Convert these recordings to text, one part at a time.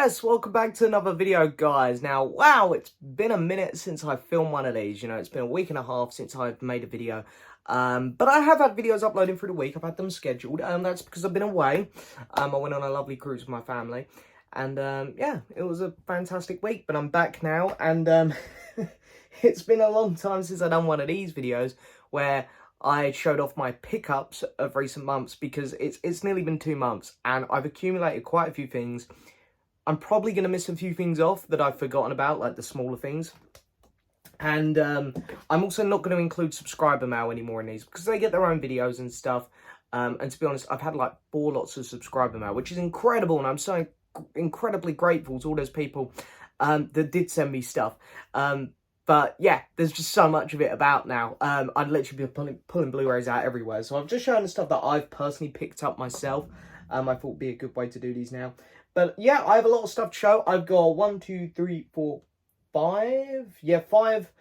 Yes, welcome back to another video, guys. Now, wow, it's been a minute since I filmed one of these. You know, it's been a week and a half since I've made a video. But I have had videos uploading through the week. I've had them scheduled. That's because I've been away. I went on a lovely cruise with my family. And, yeah, it was a fantastic week. But I'm back now. And, it's been a long time since I've done one of these videos where I showed off my pickups of recent months, because it's nearly been 2 months and I've accumulated quite a few things. I'm probably going to miss a few things off that I've forgotten about, like the smaller things. And I'm also not going to include subscriber mail anymore in these, because they get their own videos and stuff. And to be honest, I've had like 4 lots of subscriber mail, which is incredible. And I'm so incredibly grateful to all those people that did send me stuff. But yeah, there's just so much of it about now. I'd literally be pulling Blu-rays out everywhere. So I've just shown the stuff that I've personally picked up myself. I thought would be a good way to do these now. But yeah, I have a lot of stuff to show. I've got 1, 2, 3, 4, 5. Yeah, 5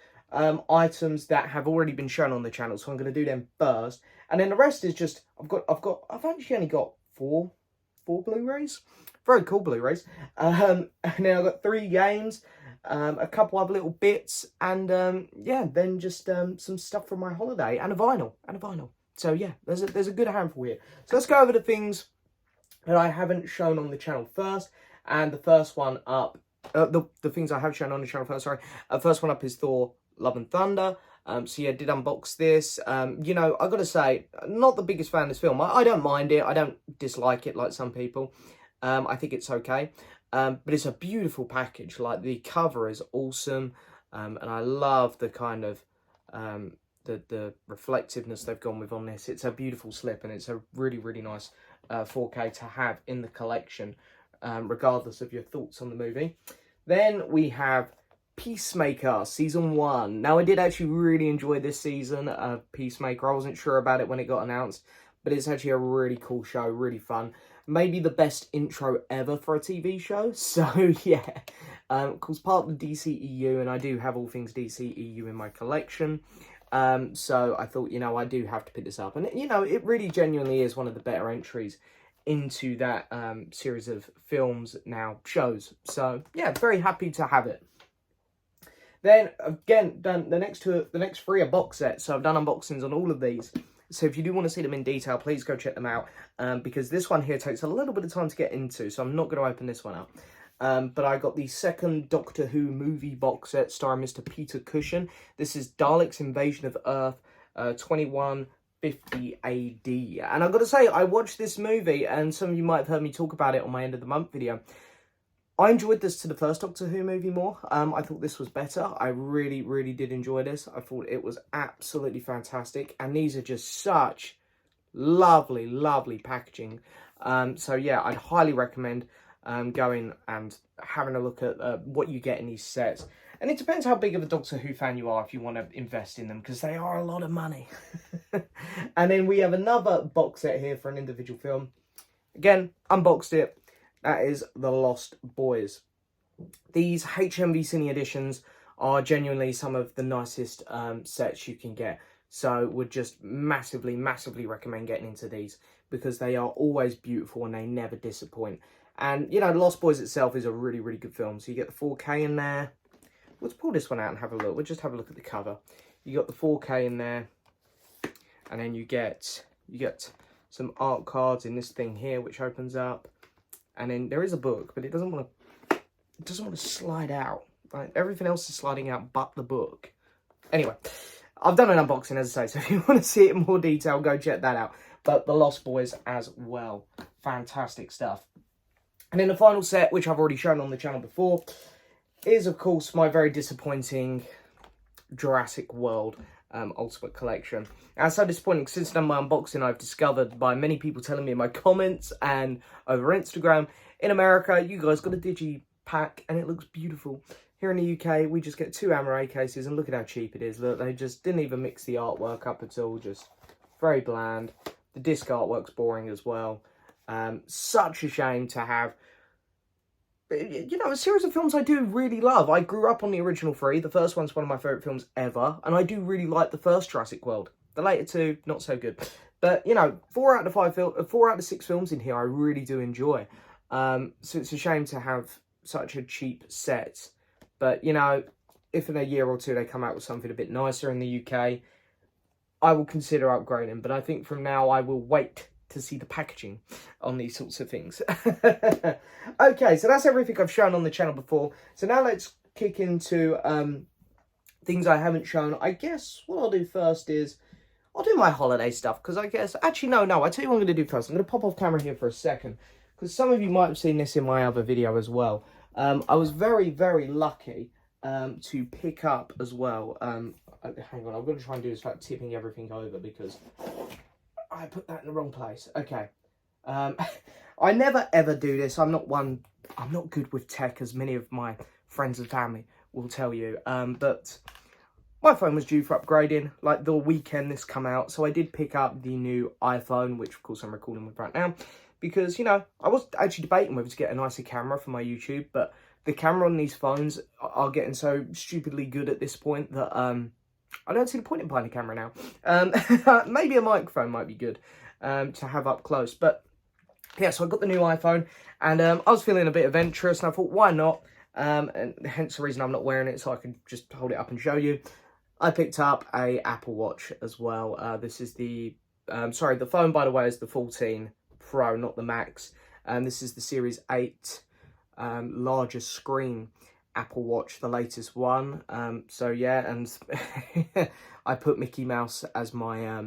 items that have already been shown on the channel. So I'm going to do them first. And then the rest is just, I've actually only got 4 Blu-rays. Very cool Blu-rays. And then I've got 3 games. A couple of little bits, and yeah, then just some stuff from my holiday, and a vinyl. So yeah, there's a good handful here. So let's go over the things that I haven't shown on the channel first. And the first one up, the things I have shown on the channel first, sorry. First one up is Thor: Love and Thunder. So yeah, did unbox this. You know, I gotta say, not the biggest fan of this film. I don't mind it. I don't dislike it like some people. I think it's okay. But it's a beautiful package. Like, the cover is awesome, and I love the kind of the reflectiveness they've gone with on this. It's a beautiful slip, and it's a really nice 4K to have in the collection, regardless of your thoughts on the movie. Then we have Peacemaker Season 1. Now, I did actually really enjoy this season of Peacemaker. I wasn't sure about it when it got announced, but it's actually a really cool show, really fun. Maybe the best intro ever for a TV show. So, yeah. Of course, part of the DCEU, and I do have all things DCEU in my collection. So I thought, you know, I do have to pick this up. And, you know, it really genuinely is one of the better entries into that series of films, now shows. So, yeah, very happy to have it. Then, again, done the next 3 are box sets. So I've done unboxings on all of these. So if you do want to see them in detail, please go check them out, because this one here takes a little bit of time to get into, so I'm not going to open this one up. But I got the second Doctor Who movie box set starring Mr. Peter Cushing. This is Daleks' Invasion of Earth, 2150 AD. And I've got to say, I watched this movie, and some of you might have heard me talk about it on my end of the month video. I enjoyed this to the first Doctor Who movie more. I thought this was better. I really did enjoy this. I thought it was absolutely fantastic. And these are just such lovely packaging. So yeah, I'd highly recommend going and having a look at what you get in these sets. And it depends how big of a Doctor Who fan you are if you want to invest in them, because they are a lot of money. And then we have another box set here for an individual film. Again, unboxed it. That is The Lost Boys. These HMV Cine editions are genuinely some of the nicest sets you can get. So would just massively recommend getting into these, because they are always beautiful and they never disappoint. And, you know, The Lost Boys itself is a really good film. So you get the 4K in there. Let's pull this one out and have a look. We'll just have a look at the cover. You got the 4K in there. And then you get some art cards in this thing here, which opens up. And then there is a book, but it doesn't want to slide out. Right? Everything else is sliding out but the book. Anyway, I've done an unboxing, as I say, so if you want to see it in more detail, go check that out. But The Lost Boys as well. Fantastic stuff. And then the final set, which I've already shown on the channel before, is, of course, my very disappointing Jurassic World Ultimate Collection. And it's so disappointing, since I've done my unboxing, I've discovered by many people telling me in my comments and over Instagram, in America, you guys got a digi-pack and it looks beautiful. Here in the UK, we just get 2 Amaray cases, and look at how cheap it is. Look, they just didn't even mix the artwork up at all, just very bland. The disc artwork's boring as well. Such a shame to have, you know, a series of films I do really love. I grew up on the original 3. The first one's one of my favourite films ever. And I do really like the first Jurassic World. The later 2, not so good. But, you know, 4 out of 6 films in here I really do enjoy. So it's a shame to have such a cheap set. But, you know, if in a year or two they come out with something a bit nicer in the UK, I will consider upgrading. But I think from now I will wait to see the packaging on these sorts of things. Okay, so that's everything I've shown on the channel before. So now let's kick into things I haven't shown. I guess what I'll do first is I'll do my holiday stuff, because I guess, actually, no, I tell you what I'm going to do first. I'm going to pop off camera here for a second, because some of you might have seen this in my other video as well. I was very, very lucky to pick up as well. Hang on, I'm going to try and do this without tipping everything over, because I put that in the wrong place. Okay. I never ever do this. I'm not good with tech, as many of my friends and family will tell you. But my phone was due for upgrading, like the weekend this come out. So I did pick up the new iPhone, which of course I'm recording with right now. Because, you know, I was actually debating whether to get a nicer camera for my YouTube. But the camera on these phones are getting so stupidly good at this point that I don't see the point in buying a camera now. Maybe a microphone might be good to have up close. But yeah, so I got the new iPhone, and I was feeling a bit adventurous, and I thought, why not? And hence the reason I'm not wearing it, so I can just hold it up and show you. I picked up a Apple Watch as well. This is the, sorry, the phone, by the way, is the 14 Pro, not the Max. This is the Series 8 larger screen Apple Watch, the latest one. So yeah, and I put Mickey Mouse as my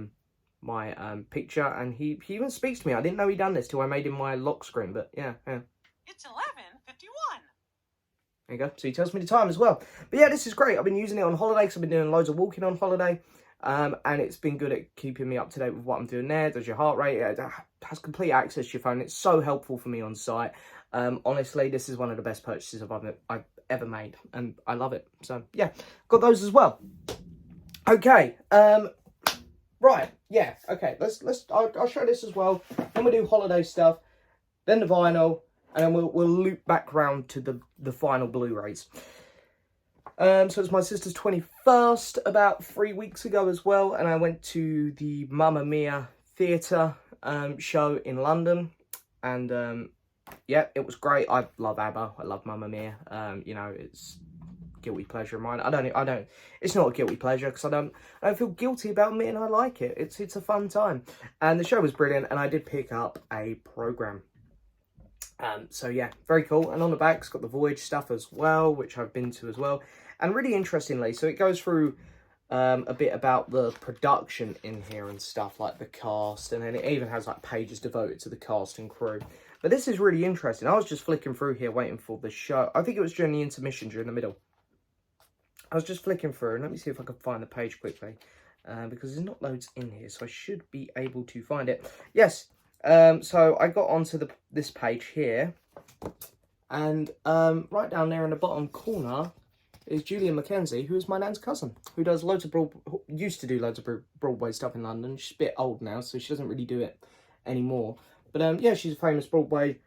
picture, and he even speaks to me. I didn't know he'd done this till I made him my lock screen, but yeah. It's 11:51. There you go. So he tells me the time as well. But yeah, this is great. I've been using it on holiday because I've been doing loads of walking on holiday. And it's been good at keeping me up to date with what I'm doing there. Does your heart rate. It has complete access to your phone. It's so helpful for me on site. Honestly, this is one of the best purchases I've ever made. And I love it. So yeah, got those as well. Okay. Right. Yeah. Okay. I'll show this as well. Then we'll do holiday stuff. Then the vinyl. And then we'll loop back round to the final Blu-rays. So it's my sister's 21st about 3 weeks ago as well. And I went to the Mamma Mia theatre show in London. And yeah, it was great. I love ABBA. I love Mamma Mia. You know, it's guilty pleasure of mine. I don't, it's not a guilty pleasure because I don't feel guilty about admitting I like it. It's a fun time. And the show was brilliant. And I did pick up a programme. So yeah, very cool. And on the back, it's got the Voyage stuff as well, which I've been to as well. And really interestingly, so it goes through a bit about the production in here and stuff, like the cast. And then it even has like pages devoted to the cast and crew. But this is really interesting. I was just flicking through here waiting for the show. I think it was during the intermission, during the middle. I was just flicking through, and let me see if I can find the page quickly. Because there's not loads in here, so I should be able to find it. Yes. So I got onto this page here, and right down there in the bottom corner is Julia Mackenzie, who is my nan's cousin, who does loads of used to do loads of Broadway stuff in London. She's a bit old now, so she doesn't really do it anymore. But yeah, she's a famous Broadway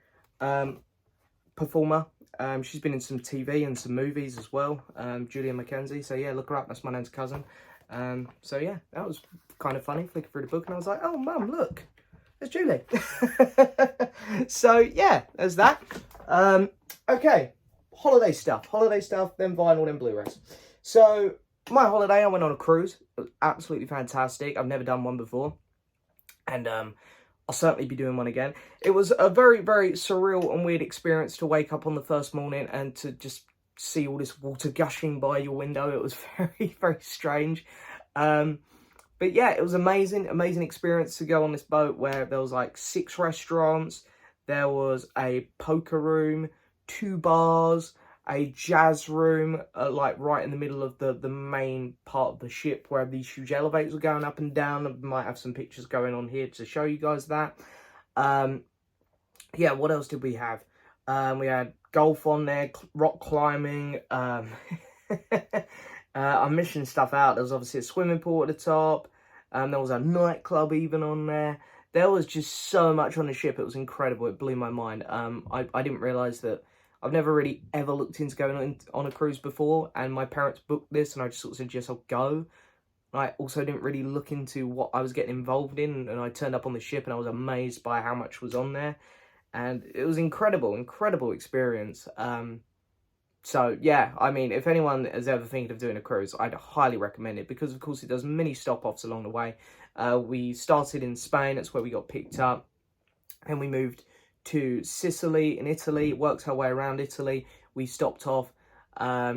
performer. She's been in some TV and some movies as well. Julia Mackenzie. So yeah, look her up. That's my nan's cousin. So yeah, that was kind of funny. Flicking through the book, and I was like, oh mum, look. It's Julie. So yeah, there's that. Okay, holiday stuff, then vinyl, then Blu-rays. So my holiday, I went on a cruise. It was absolutely fantastic. I've never done one before, and I'll certainly be doing one again. It was a very, very surreal and weird experience to wake up on the first morning and to just see all this water gushing by your window. It was very, very strange. But yeah, it was amazing experience to go on this boat where there was like 6 restaurants, there was a poker room, 2 bars, a jazz room, like right in the middle of the main part of the ship where these huge elevators were going up and down. I might have some pictures going on here to show you guys that. Yeah, what else did we have? We had golf on there, rock climbing. I'm missing stuff out. There was obviously a swimming pool at the top. There was a nightclub even on there. There was just so much on the ship. It was incredible. It blew my mind. I didn't realise that. I've never really ever looked into going on a cruise before. And my parents booked this and I just sort of said, yes, I'll go. I also didn't really look into what I was getting involved in. And I turned up on the ship and I was amazed by how much was on there. and it was incredible experience. So yeah, I mean, if anyone is ever thinking of doing a cruise, I'd highly recommend it, because of course it does many stop-offs along the way. We started in Spain, that's where we got picked up, and we moved to Sicily in Italy, worked our way around Italy. We stopped off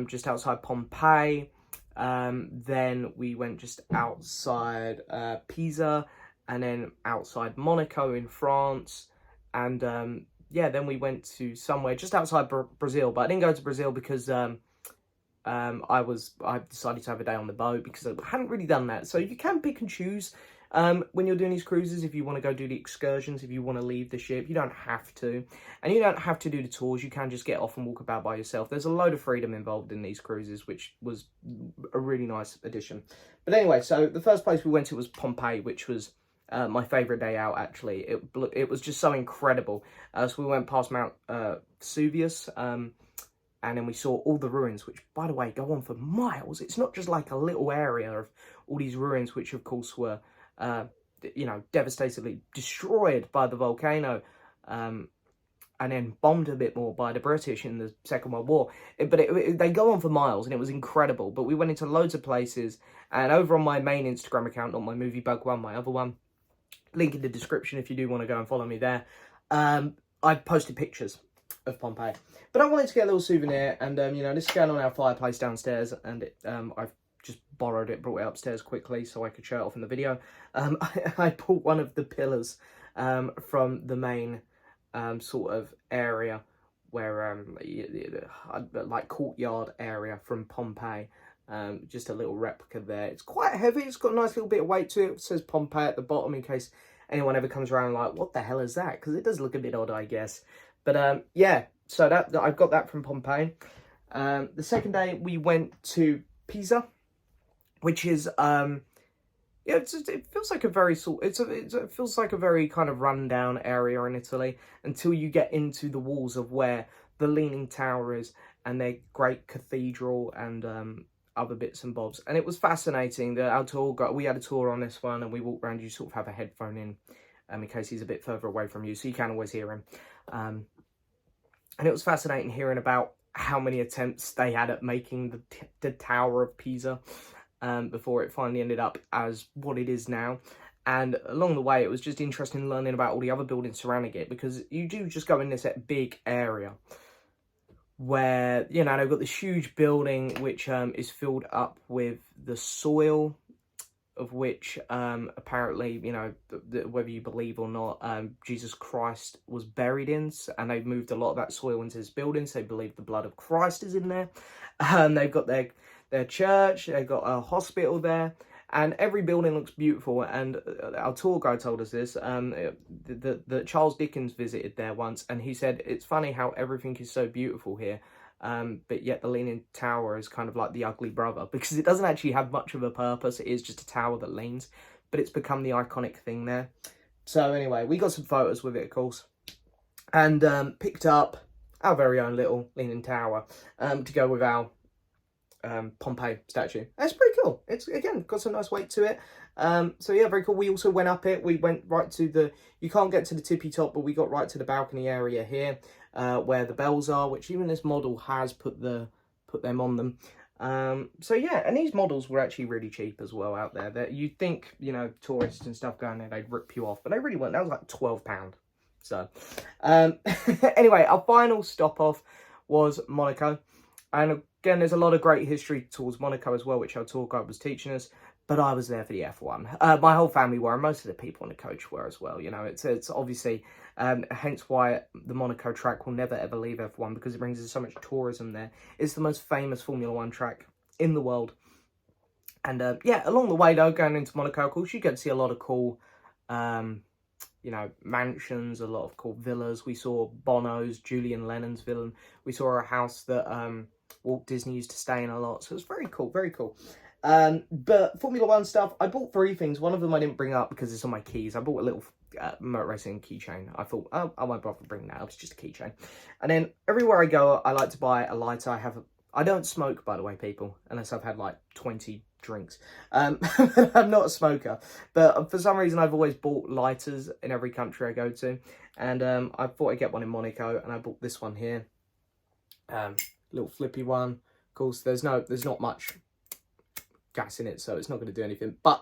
just outside Pompeii, then we went just outside Pisa, and then outside Monaco in France, and yeah, then we went to somewhere just outside Brazil, but I didn't go to Brazil because I decided to have a day on the boat because I hadn't really done that. So you can pick and choose when you're doing these cruises. If you want to go do the excursions, if you want to leave the ship, you don't have to. And you don't have to do the tours. You can just get off and walk about by yourself. There's a load of freedom involved in these cruises, which was a really nice addition. But anyway, so the first place we went to was Pompeii, which was my favourite day out, actually. It was just so incredible. So we went past Mount Vesuvius, and then we saw all the ruins, which, by the way, go on for miles. It's not just like a little area of all these ruins, which, of course, were, you know, devastatingly destroyed by the volcano, and then bombed a bit more by the British in the Second World War. They go on for miles, and it was incredible. But we went into loads of places, and over on my main Instagram account, not my Movie Bug one, my other one, link in the description if you do want to go and follow me there, I've posted pictures of Pompeii. But I wanted to get a little souvenir, and you know, this is going on our fireplace downstairs, and I've just borrowed it, brought it upstairs quickly so I could show it off in the video. I pulled one of the pillars from the main sort of area where like courtyard area from Pompeii. Just a little replica there. It's quite heavy. It's got a nice little bit of weight to it. It says Pompeii at the bottom in case anyone ever comes around like, what the hell is that? Because it does look a bit odd, I guess. But yeah, so that I've got that from Pompeii. The second day we went to Pisa, which is yeah, it feels like a very it feels like a very kind of rundown area in Italy until you get into the walls of where the Leaning Tower is and their great cathedral and other bits and bobs. And it was fascinating. We had a tour on this one, and we walked around. You sort of have a headphone in case he's a bit further away from you, so you can always hear him. And it was fascinating hearing about how many attempts they had at making the Tower of Pisa before it finally ended up as what it is now. And along the way, it was just interesting learning about all the other buildings surrounding it, because you do just go in this big area where, you know, they've got this huge building which is filled up with the soil, of which apparently, you know, whether you believe or not, Jesus Christ was buried in, and they've moved a lot of that soil into this building, so they believe the blood of Christ is in there. They've got their church, they've got a hospital there, and every building looks beautiful. And our tour guide told us this, that Charles Dickens visited there once, and he said, it's funny how everything is so beautiful here, but yet the Leaning Tower is kind of like the ugly brother, because it doesn't actually have much of a purpose. It is just a tower that leans, but it's become the iconic thing there. So anyway, we got some photos with it, of course, and picked up our very own little Leaning Tower to go with our Pompeii statue. It's pretty cool. It's, again, got some nice weight to it. So yeah, very cool. We also went up it. We went right to you can't get to the tippy top, but we got right to the balcony area here, where the bells are, which even this model has put them on them. So yeah, and these models were actually really cheap as well out there. That you'd think, you know, tourists and stuff going there, they'd rip you off, but they really weren't. That was like £12. So anyway, our final stop off was Monaco. And again, there's a lot of great history towards Monaco as well, which our tour guide was teaching us. But I was there for the F1. My whole family were, and most of the people on the coach were as well. You know, it's obviously, hence why the Monaco track will never ever leave F1, because it brings in so much tourism there. It's the most famous Formula 1 track in the world. And yeah, along the way though, going into Monaco, of course, you get to see a lot of cool, you know, mansions, a lot of cool villas. We saw Bono's, Julian Lennon's villa. We saw a house that Walt Disney used to stay in a lot. So it was very cool, very cool. But Formula 1 stuff, I bought 3 things. One of them I didn't bring up because it's on my keys. I bought a little motor racing keychain. I thought, oh, I won't bother bringing that up. It's just a keychain. And then everywhere I go, I like to buy a lighter. I don't smoke, by the way, people, unless I've had like 20 drinks. I'm not a smoker, but for some reason I've always bought lighters in every country I go to, and I thought I'd get one in Monaco, and I bought this one here. Little flippy one. Of course, there's not much gas in it, so it's not going to do anything. But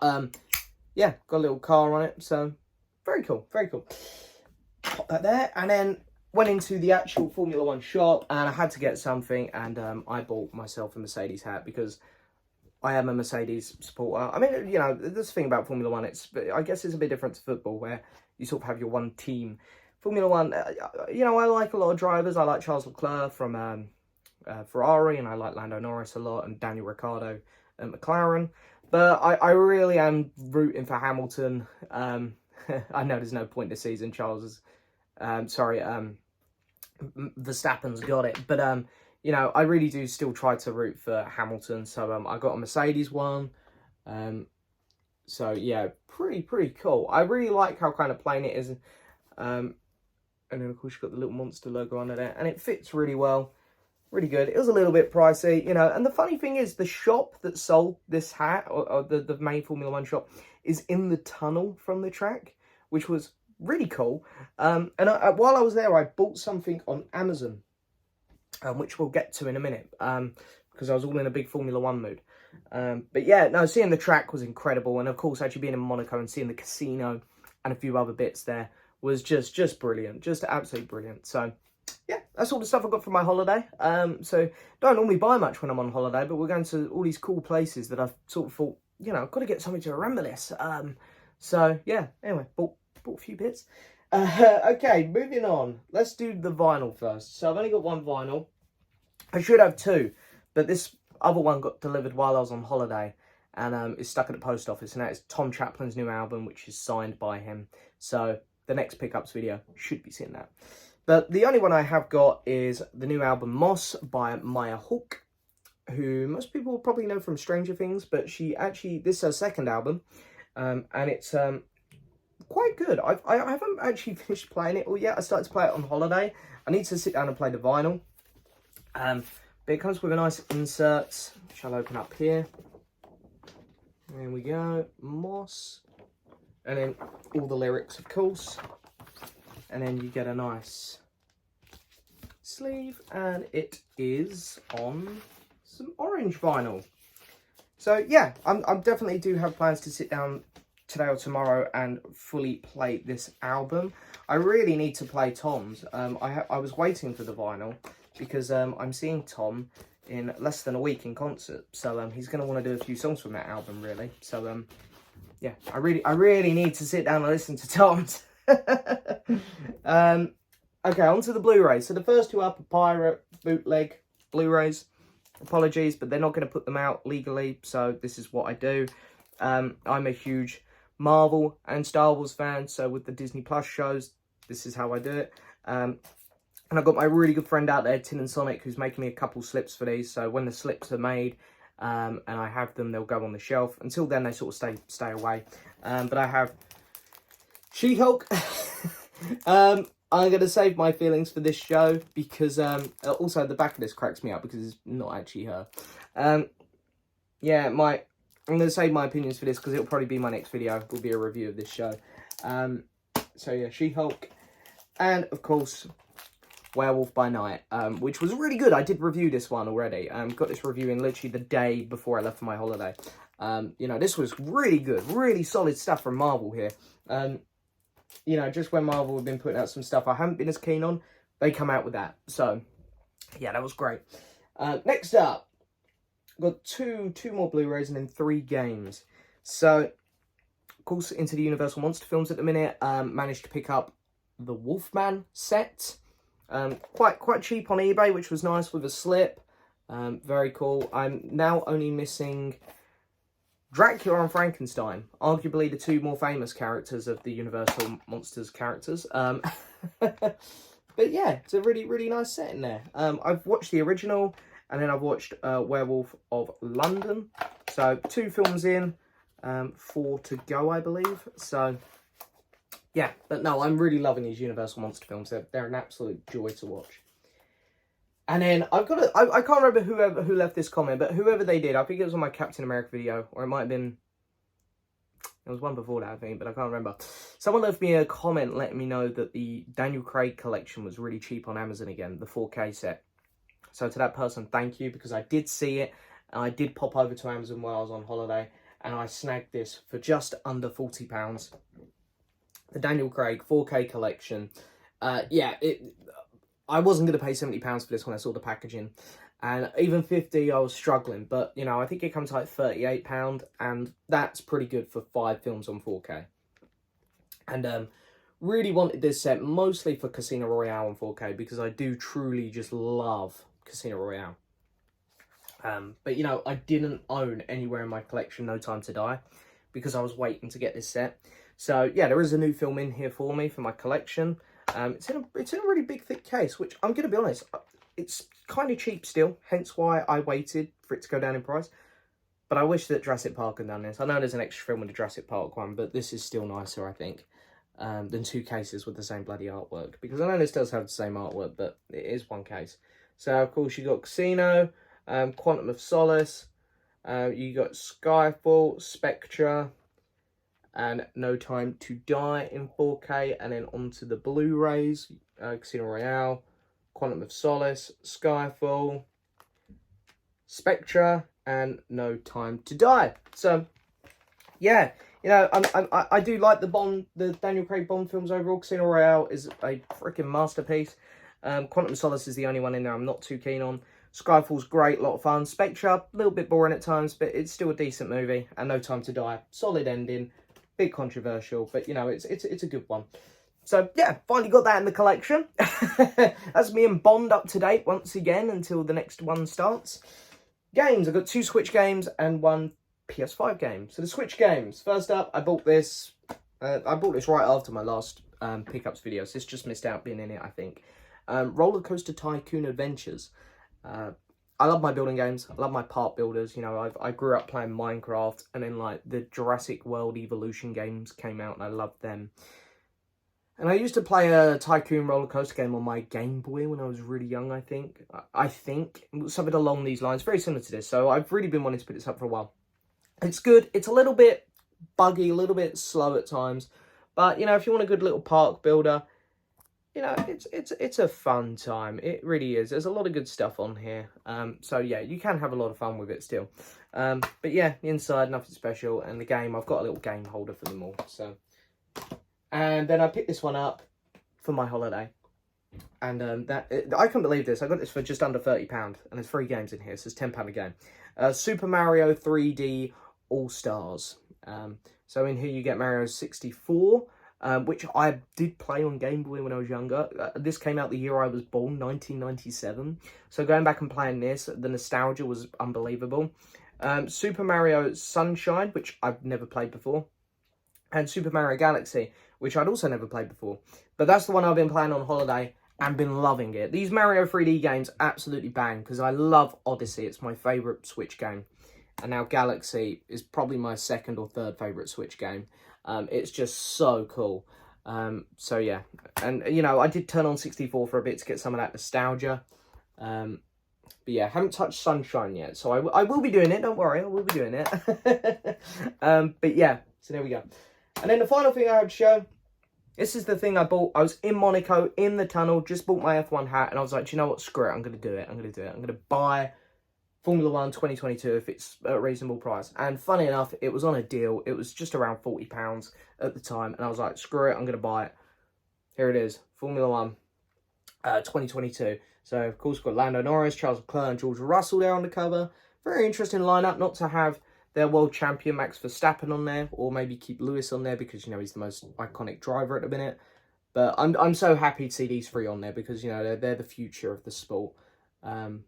yeah, got a little car on it, so very cool, very cool. Pop that there, and then went into the actual Formula One shop, and I had to get something, and I bought myself a Mercedes hat because I am a Mercedes supporter. I mean, you know, this thing about Formula One, I guess it's a bit different to football, where you sort of have your one team. Formula One, you know, I like a lot of drivers. I like Charles Leclerc from Ferrari, and I like Lando Norris a lot, and Daniel Ricciardo at McLaren. But I really am rooting for Hamilton. I know there's no point this season. Verstappen's got it, but you know, I really do still try to root for Hamilton. So I got a Mercedes one. So yeah, pretty cool. I really like how kind of plain it is. And then of course you've got the little monster logo on it, and it fits really well. Really good. It was a little bit pricey, you know. And the funny thing is, the shop that sold this hat, or the main Formula One shop, is in the tunnel from the track, which was really cool. And while I was there, I bought something on Amazon, which we'll get to in a minute, because I was all in a big Formula One mood. But yeah, no, seeing the track was incredible. And of course, actually being in Monaco and seeing the casino and a few other bits there was just brilliant. Just absolutely brilliant. So yeah, that's all the stuff I got for my holiday. So don't normally buy much when I'm on holiday, but we're going to all these cool places that I've sort of thought, you know, I've got to get something to remember this. So yeah, anyway, bought a few bits. Okay, moving on. Let's do the vinyl first. So I've only got one vinyl. I should have two, but this other one got delivered while I was on holiday, and it's stuck at the post office, and that is Tom Chaplin's new album, which is signed by him. So the next pickups video should be seeing that. But the only one I have got is the new album Moss by Maya Hawke, who most people will probably know from Stranger Things, but this is her second album, and it's quite good. I haven't actually finished playing it all yet. I started to play it on holiday. I need to sit down and play the vinyl. But it comes with a nice insert, which I'll open up here. There we go, Moss. And then all the lyrics, of course. And then you get a nice sleeve, and it is on some orange vinyl. So yeah, I definitely do have plans to sit down today or tomorrow and fully play this album. I really need to play Tom's. I was waiting for the vinyl because I'm seeing Tom in less than a week in concert, so he's going to want to do a few songs from that album, really. So yeah, I really need to sit down and listen to Tom's. Okay, on to the Blu-rays. So the first two are pirate bootleg Blu-rays. Apologies, but they're not going to put them out legally, so this is what I do. I'm a huge Marvel and Star Wars fan, so with the Disney Plus shows, this is how I do it. And I've got my really good friend out there, Tin and Sonic, who's making me a couple slips for these. So when the slips are made and I have them, they'll go on the shelf. Until then, they sort of stay away. But I have She-Hulk. I'm going to save my feelings for this show because also the back of this cracks me up because it's not actually her. Yeah, I'm going to save my opinions for this because it'll probably be my next video. Will be a review of this show. So yeah, She-Hulk. And of course, Werewolf by Night, which was really good. I did review this one already. Got this review in literally the day before I left for my holiday. You know, this was really good. Really solid stuff from Marvel here. You know, just when Marvel have been putting out some stuff I haven't been as keen on, they come out with that. So, yeah, that was great. Next up, got two more Blu-rays and then 3 games. So, of course, into the Universal Monster films at the minute. Managed to pick up the Wolfman set. Quite cheap on eBay, which was nice with a slip. Very cool. I'm now only missing Dracula and Frankenstein, arguably the 2 more famous characters of the Universal Monsters characters. But yeah, it's a really nice set in there. I've watched the original, and then I've watched Werewolf of London. So 2 films in, 4 to go, I believe. So yeah, but no, I'm really loving these Universal Monster films. They're an absolute joy to watch. And then I've got I can't remember who left this comment, but whoever they did, I think it was on my Captain America video, or it might have been, there was one before that, I think, but I can't remember. Someone left me a comment letting me know that the Daniel Craig collection was really cheap on Amazon again, the 4K set. So to that person, thank you, because I did see it, and I did pop over to Amazon while I was on holiday, and I snagged this for just under £40. The Daniel Craig 4K collection. Yeah, I wasn't going to pay £70 for this when I saw the packaging. And even 50, I was struggling. But, you know, I think it comes to like £38. And that's pretty good for 5 films on 4K. And really wanted this set mostly for Casino Royale on 4K. Because I do truly just love Casino Royale. But, you know, I didn't own anywhere in my collection No Time to Die. Because I was waiting to get this set. So, yeah, there is a new film in here for me for my collection. It's in a really big, thick case, which I'm going to be honest, it's kind of cheap still, hence why I waited for it to go down in price. But I wish that Jurassic Park had done this. I know there's an extra film with the Jurassic Park one, but this is still nicer, I think, than 2 cases with the same bloody artwork. Because I know this does have the same artwork, but it is 1 case. So, of course, you got Casino, Quantum of Solace, you got Skyfall, Spectre, and No Time to Die in 4K, and then onto the Blu-rays, Casino Royale, Quantum of Solace, Skyfall, Spectre, and No Time to Die. So, yeah, you know, I do like the Daniel Craig Bond films overall. Casino Royale is a freaking masterpiece. Quantum of Solace is the only one in there I'm not too keen on. Skyfall's great, a lot of fun. Spectre, a little bit boring at times, but it's still a decent movie. And No Time to Die, solid ending. Bit controversial, but you know, it's a good one. So yeah, finally got that in the collection. That's me and Bond up to date once again until the next one starts. Games, I've got 2 Switch games and 1 PS5 game. So the Switch games, first up, I bought this right after my last pickups video, so this just missed out being in it, I think. Roller Coaster Tycoon Adventures. I love my building games. I love my park builders. You know, I grew up playing Minecraft, and then like the Jurassic World Evolution games came out, and I loved them. And I used to play a Tycoon roller coaster game on my Game Boy when I was really young, I think. Something along these lines, very similar to this. So I've really been wanting to put this up for a while. It's good. It's a little bit buggy, a little bit slow at times. But, you know, if you want a good little park builder, you know, it's a fun time. It really is. There's a lot of good stuff on here. So, yeah, you can have a lot of fun with it still. But, yeah, the inside, nothing special. And the game, I've got a little game holder for them all. So, and then I picked this one up for my holiday. And I couldn't believe this. I got this for just under £30. And there's 3 games in here, so it's £10 a game. Super Mario 3D All-Stars. So in here you get Mario 64. Which I did play on Game Boy when I was younger. This came out the year I was born, 1997. So going back and playing this, the nostalgia was unbelievable. Super Mario Sunshine, which I've never played before. And Super Mario Galaxy, which I'd also never played before. But that's the one I've been playing on holiday and been loving it. These Mario 3D games absolutely bang, because I love Odyssey. It's my favourite Switch game. And now Galaxy is probably my 2nd or 3rd favourite Switch game. It's just so cool. So yeah, and you know, I did turn on 64 for a bit to get some of that nostalgia. But yeah, haven't touched Sunshine yet, so I will be doing it. Don't worry, I will be doing it. But yeah, so there we go. And then the final thing I have to show. This is the thing I bought. I was in Monaco in the tunnel, just bought my F1 hat, and I was like, do you know what? Screw it, I'm gonna do it. I'm gonna buy Formula 1 2022 if it's at a reasonable price. And funny enough, it was on a deal. It was just around £40 at the time. And I was like, screw it, I'm going to buy it. Here it is, Formula 1 2022. So, of course, we've got Lando Norris, Charles Leclerc and George Russell there on the cover. Very interesting lineup, not to have their world champion Max Verstappen on there, or maybe keep Lewis on there because, you know, he's the most iconic driver at the minute. But I'm so happy to see these 3 on there because, you know, they're the future of the sport.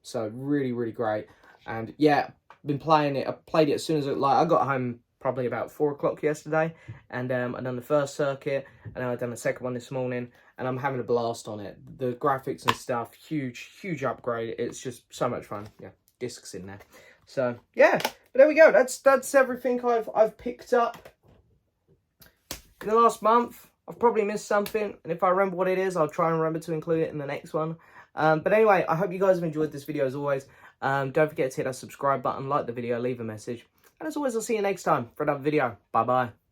So really, really great. And yeah, been playing it. I played it as soon as I got home probably about 4 o'clock yesterday, and I done the first circuit, and then I done the second one this morning, and I'm having a blast on it. The graphics and stuff, huge upgrade. It's just so much fun. Yeah, discs in there. So yeah, but there we go. That's everything I've picked up in the last month. I've probably missed something, and if I remember what it is, I'll try and remember to include it in the next one. But anyway, I hope you guys have enjoyed this video as always. Don't forget to hit that subscribe button, like the video, leave a message. And as always, I'll see you next time for another video. Bye-bye.